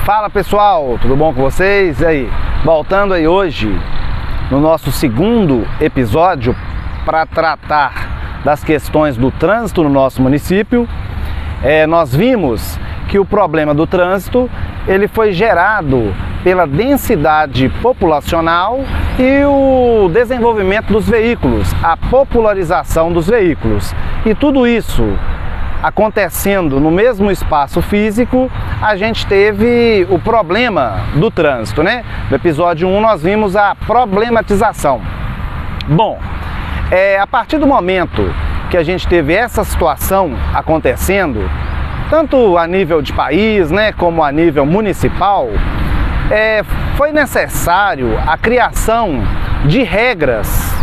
Fala pessoal, tudo bom com vocês? E aí, voltando aí hoje no nosso segundo episódio para tratar das questões do trânsito no nosso município. Nós vimos que o problema do trânsito ele foi gerado pela densidade populacional e o desenvolvimento dos veículos, a popularização dos veículos. E tudo isso acontecendo no mesmo espaço físico, a gente teve o problema do trânsito, né? No episódio 1 nós vimos a problematização. Bom, a partir do momento que a gente teve essa situação acontecendo, tanto a nível de país, né, como a nível municipal, foi necessário a criação de regras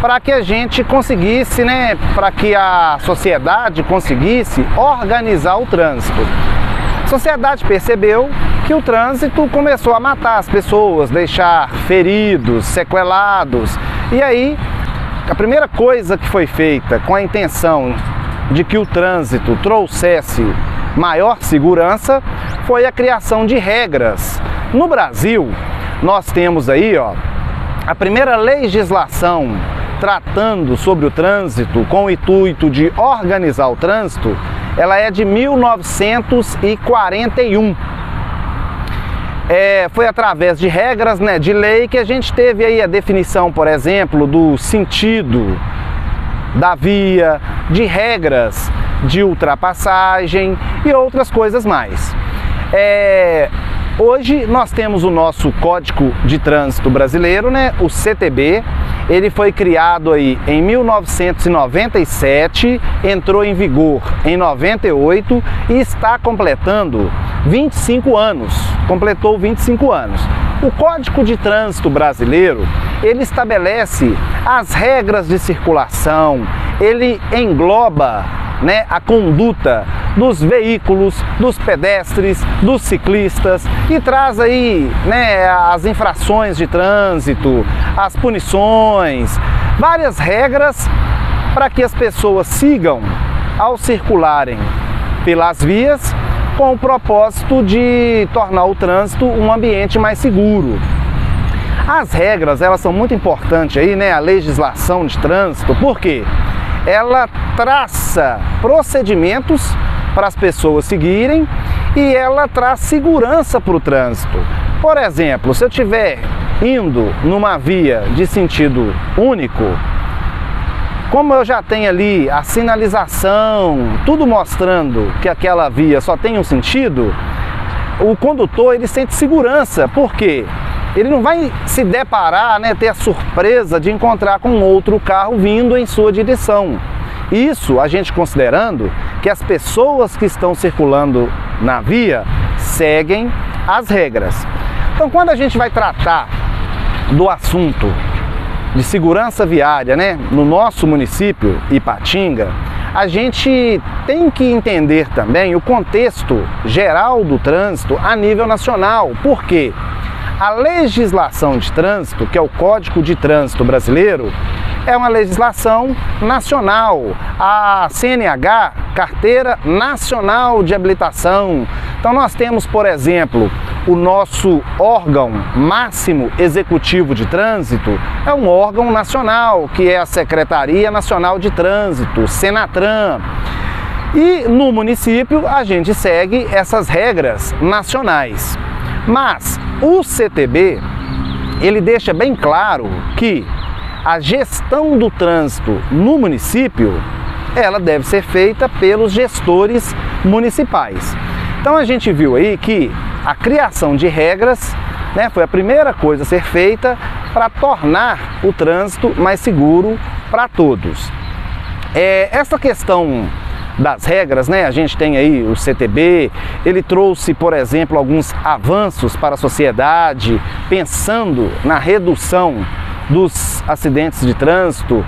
para que a gente conseguisse, né, para que a sociedade conseguisse organizar o trânsito. A sociedade percebeu que o trânsito começou a matar as pessoas, deixar feridos, sequelados. E aí, a primeira coisa que foi feita com a intenção de que o trânsito trouxesse maior segurança foi a criação de regras. No Brasil, nós temos aí, a primeira legislação tratando sobre o trânsito com o intuito de organizar o trânsito, ela é de 1941. Foi através de regras, né, de lei que a gente teve aí a definição, por exemplo, do sentido da via, de regras de ultrapassagem e outras coisas mais. Hoje nós temos o nosso Código de Trânsito Brasileiro, né, o CTB. Ele foi criado aí em 1997, entrou em vigor em 98 e está completando 25 anos. Completou 25 anos. O Código de Trânsito Brasileiro, ele estabelece as regras de circulação, ele engloba, né, a conduta dos veículos, dos pedestres, dos ciclistas e traz aí, né, as infrações de trânsito, as punições, várias regras para que as pessoas sigam ao circularem pelas vias com o propósito de tornar o trânsito um ambiente mais seguro. As regras, elas são muito importantes aí, né, a legislação de trânsito, porque ela traça procedimentos para as pessoas seguirem e ela traz segurança para o trânsito. Por exemplo, se eu estiver indo numa via de sentido único, como eu já tenho ali a sinalização, tudo mostrando que aquela via só tem um sentido, o condutor ele sente segurança, porque ele não vai se deparar, né, ter a surpresa de encontrar com outro carro vindo em sua direção. Isso a gente considerando que as pessoas que estão circulando na via seguem as regras. Então, quando a gente vai tratar do assunto de segurança viária, né, no nosso município, Ipatinga, a gente tem que entender também o contexto geral do trânsito a nível nacional. Por quê? A legislação de trânsito, que é o Código de Trânsito Brasileiro, é uma legislação nacional. A CNH, Carteira Nacional de Habilitação. Então nós temos, por exemplo, o nosso órgão máximo executivo de trânsito, é um órgão nacional, que é a Secretaria Nacional de Trânsito, Senatran. E no município a gente segue essas regras nacionais. Mas o CTB, ele deixa bem claro que a gestão do trânsito no município, ela deve ser feita pelos gestores municipais. Então a gente viu aí que a criação de regras, né, foi a primeira coisa a ser feita para tornar o trânsito mais seguro para todos. Essa questão das regras, né? A gente tem aí o CTB, ele trouxe, por exemplo, alguns avanços para a sociedade, pensando na redução dos acidentes de trânsito,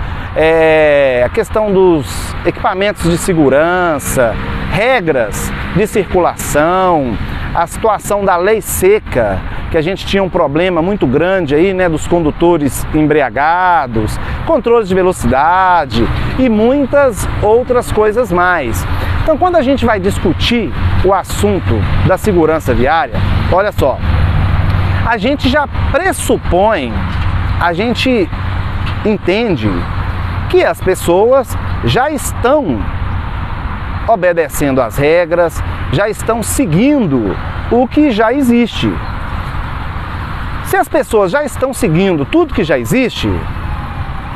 a questão dos equipamentos de segurança, regras de circulação, a situação da lei seca, que a gente tinha um problema muito grande aí, né, dos condutores embriagados, controles de velocidade e muitas outras coisas mais. Então, quando a gente vai discutir o assunto da segurança viária, olha só, a gente já pressupõe, a gente entende que as pessoas já estão obedecendo às regras, já estão seguindo o que já existe. Se as pessoas já estão seguindo tudo que já existe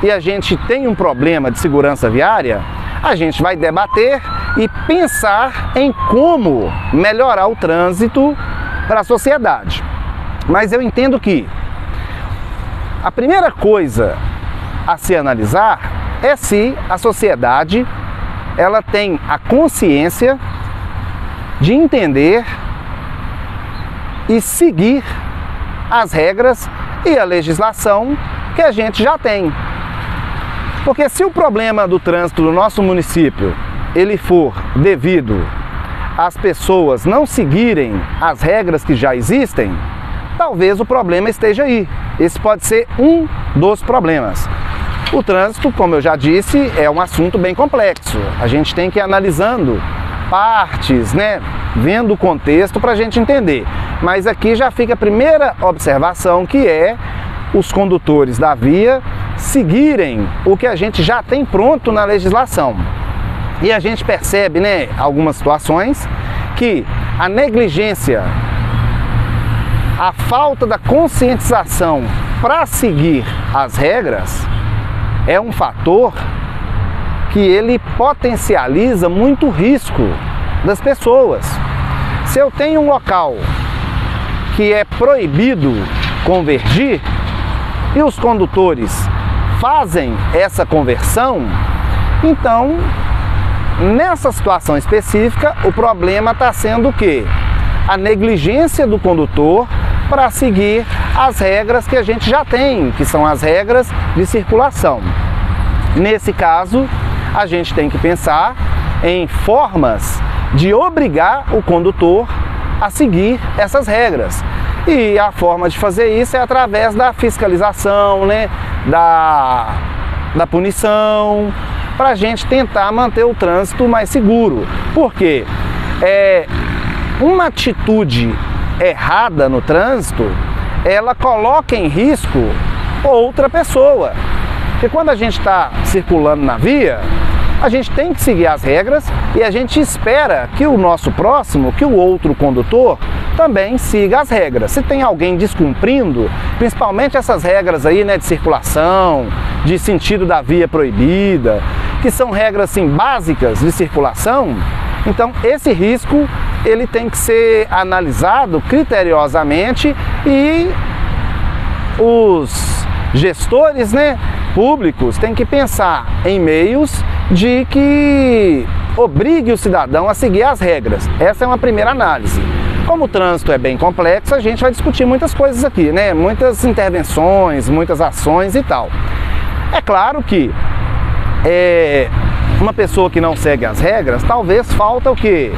e a gente tem um problema de segurança viária, a gente vai debater e pensar em como melhorar o trânsito para a sociedade. Mas eu entendo que a primeira coisa a se analisar é se a sociedade ela tem a consciência de entender e seguir as regras e a legislação que a gente já tem. Porque se o problema do trânsito do nosso município ele for devido às pessoas não seguirem as regras que já existem, talvez o problema esteja aí. Esse pode ser um dos problemas. O trânsito, como eu já disse, é um assunto bem complexo. A gente tem que ir analisando partes, né, vendo o contexto para a gente entender. Mas aqui já fica a primeira observação, que é os condutores da via seguirem o que a gente já tem pronto na legislação. E a gente percebe, né, algumas situações que a negligência, a falta da conscientização para seguir as regras é um fator que ele potencializa muito o risco das pessoas. Se eu tenho um local que é proibido convergir e os condutores fazem essa conversão, então nessa situação específica o problema está sendo o quê? A negligência do condutor para seguir as regras que a gente já tem, que são as regras de circulação. Nesse caso, a gente tem que pensar em formas de obrigar o condutor a seguir essas regras. E a forma de fazer isso é através da fiscalização, né, da punição, para a gente tentar manter o trânsito mais seguro. Porque uma atitude errada no trânsito, ela coloca em risco outra pessoa. Porque quando a gente está circulando na via, a gente tem que seguir as regras e a gente espera que o nosso próximo, que o outro condutor, também siga as regras. Se tem alguém descumprindo, principalmente essas regras aí, né, de circulação, de sentido da via proibida, que são regras assim, básicas de circulação, então esse risco ele tem que ser analisado criteriosamente e os gestores, né, públicos têm que pensar em meios de que obrigue o cidadão a seguir as regras. Essa é uma primeira análise. Como o trânsito é bem complexo, a gente vai discutir muitas coisas aqui, né? Muitas intervenções, muitas ações e tal. É claro que uma pessoa que não segue as regras, talvez falta o quê?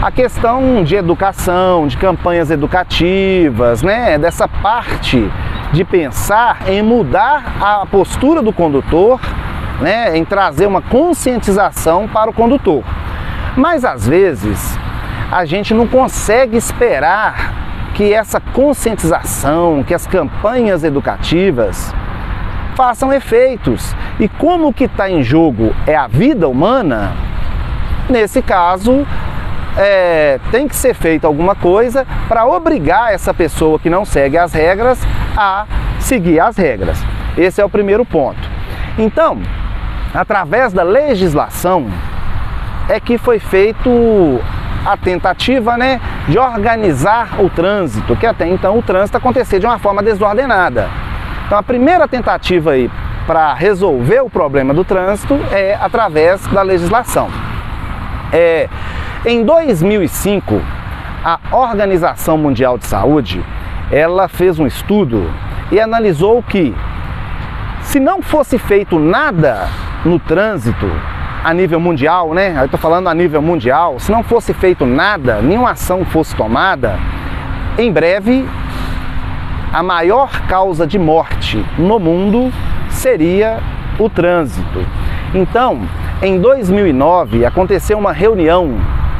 A questão de educação, de campanhas educativas, né? Dessa parte de pensar em mudar a postura do condutor, né? Em trazer uma conscientização para o condutor. Mas às vezes a gente não consegue esperar que essa conscientização, que as campanhas educativas façam efeitos. E como o que está em jogo é a vida humana, nesse caso tem que ser feita alguma coisa para obrigar essa pessoa que não segue as regras a seguir as regras. Esse é o primeiro ponto. Então, através da legislação é que foi feito a tentativa, né, de organizar o trânsito, que até então o trânsito acontecia de uma forma desordenada. Então a primeira tentativa aí para resolver o problema do trânsito é através da legislação. Em 2005, a Organização Mundial de Saúde, ela fez um estudo e analisou que se não fosse feito nada no trânsito a nível mundial, né? Eu estou falando a nível mundial, se não fosse feito nada, nenhuma ação fosse tomada, em breve a maior causa de morte no mundo seria o trânsito. Então, Em 2009 aconteceu uma reunião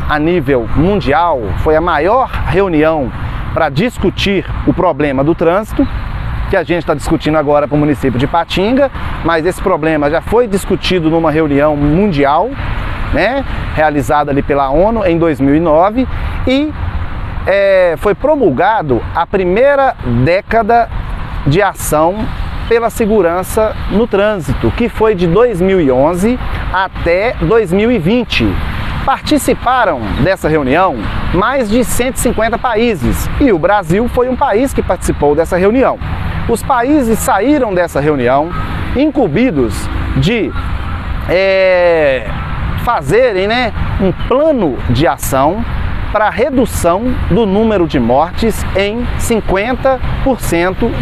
a nível mundial, foi a maior reunião para discutir o problema do trânsito, que a gente está discutindo agora para o município de Ipatinga, mas esse problema já foi discutido numa reunião mundial, né, realizada ali pela ONU em 2009, e foi promulgado a primeira década de ação pela segurança no trânsito, que foi de 2011 até 2020. Participaram dessa reunião mais de 150 países e o Brasil foi um país que participou dessa reunião. Os países saíram dessa reunião incumbidos de fazerem, né, um plano de ação para a redução do número de mortes em 50%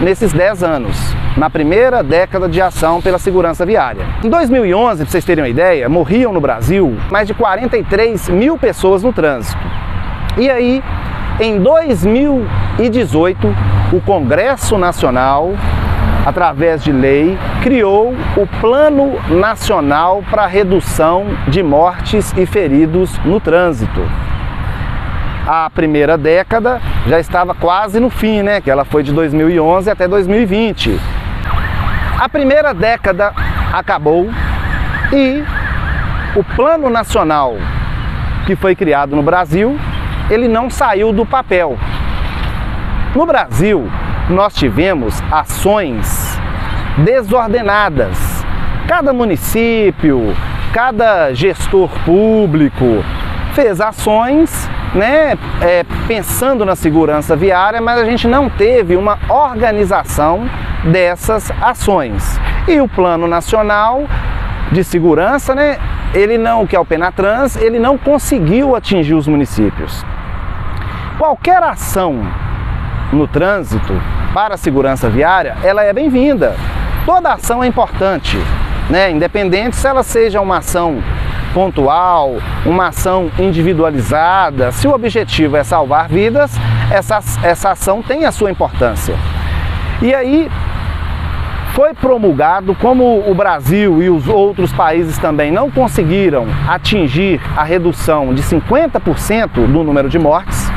nesses 10 anos, na primeira década de ação pela segurança viária. Em 2011, para vocês terem uma ideia, morriam no Brasil mais de 43 mil pessoas no trânsito. E aí, em 2018, o Congresso Nacional, através de lei, criou o Plano Nacional para a Redução de Mortes e Feridos no Trânsito. A primeira década já estava quase no fim, né? Que ela foi de 2011 até 2020. A primeira década acabou e o Plano Nacional que foi criado no Brasil, ele não saiu do papel. No Brasil, nós tivemos ações desordenadas. Cada município, cada gestor público fez ações, né, pensando na segurança viária, mas a gente não teve uma organização dessas ações. E o Plano Nacional de Segurança, né, que é o Penatrans, ele não conseguiu atingir os municípios. Qualquer ação no trânsito para a segurança viária, ela é bem-vinda. Toda ação é importante, né, independente se ela seja uma ação pontual, uma ação individualizada. Se o objetivo é salvar vidas, essa ação tem a sua importância. E aí foi promulgado, como o Brasil e os outros países também não conseguiram atingir a redução de 50% do número de mortes,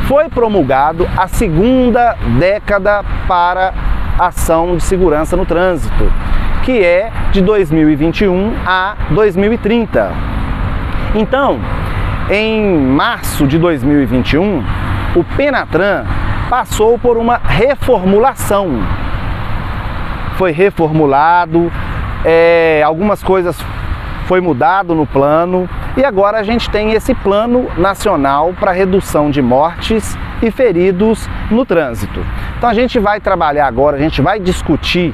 foi promulgado a segunda década para ação de segurança no trânsito, que é de 2021 a 2030. Então, em março de 2021, o Penatran passou por uma reformulação. Foi reformulado, algumas coisas foi mudado no plano e agora a gente tem esse Plano Nacional para redução de mortes e feridos no trânsito. Então a gente vai trabalhar agora, a gente vai discutir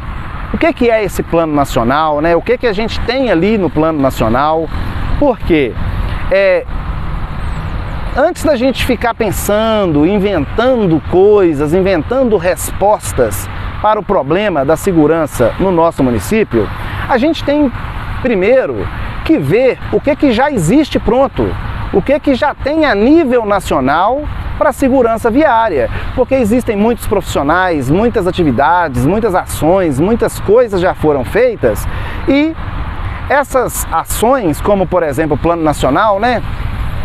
o que é esse Plano Nacional, né? O que a gente tem ali no Plano Nacional, porque antes da gente ficar pensando, inventando coisas, inventando respostas para o problema da segurança no nosso município, a gente tem primeiro que ver o que já existe pronto, o que já tem a nível nacional para a segurança viária, porque existem muitos profissionais, muitas atividades, muitas ações, muitas coisas já foram feitas e essas ações, como por exemplo o Plano Nacional, né,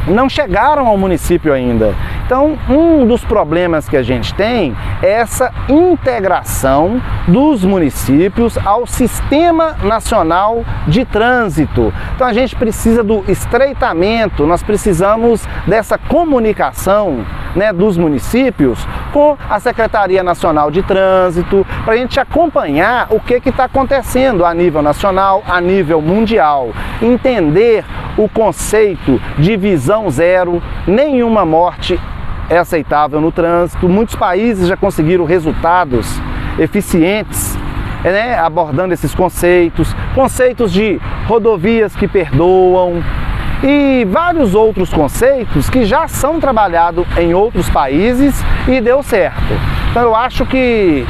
não chegaram ao município ainda. Então, um dos problemas que a gente tem é essa integração dos municípios ao Sistema Nacional de Trânsito. Então, a gente precisa do estreitamento, nós precisamos dessa comunicação, né, dos municípios com a Secretaria Nacional de Trânsito, para a gente acompanhar o que está acontecendo a nível nacional, a nível mundial, entender o conceito de visão zero, nenhuma morte é aceitável no trânsito. Muitos países já conseguiram resultados eficientes, né, abordando esses conceitos de rodovias que perdoam e vários outros conceitos que já são trabalhados em outros países e deu certo. Então eu acho que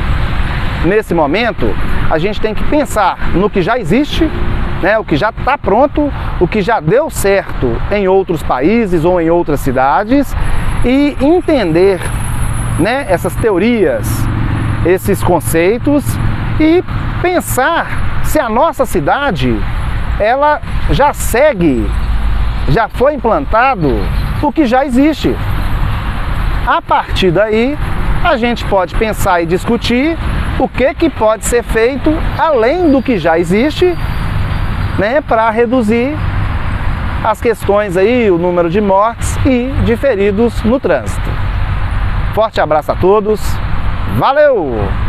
nesse momento a gente tem que pensar no que já existe, né, o que já está pronto, o que já deu certo em outros países ou em outras cidades e entender, né, essas teorias, esses conceitos e pensar se a nossa cidade ela já segue, já foi implantado o que já existe. A partir daí, a gente pode pensar e discutir o que pode ser feito além do que já existe, né, para reduzir as questões aí, o número de mortes e de feridos no trânsito. Forte abraço a todos, valeu!